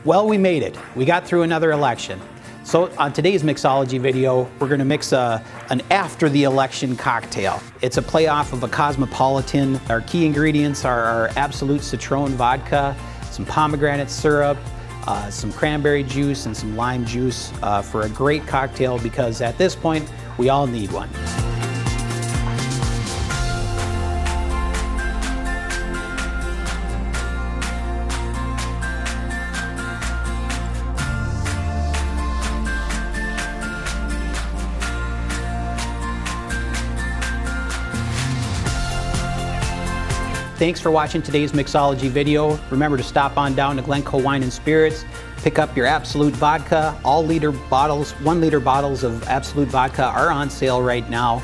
Well, we made it. We got through another election. So on today's Mixology video, we're going to mix an after the election cocktail. It's a playoff of a Cosmopolitan. Our key ingredients are our Absolut Citron vodka, some pomegranate syrup, some cranberry juice, and some lime juice for a great cocktail, because at this point, we all need one. Thanks for watching today's Mixology video. Remember to stop on down to Glencoe Wine and Spirits, pick up your Absolut vodka. All 1 liter bottles of Absolut vodka are on sale right now.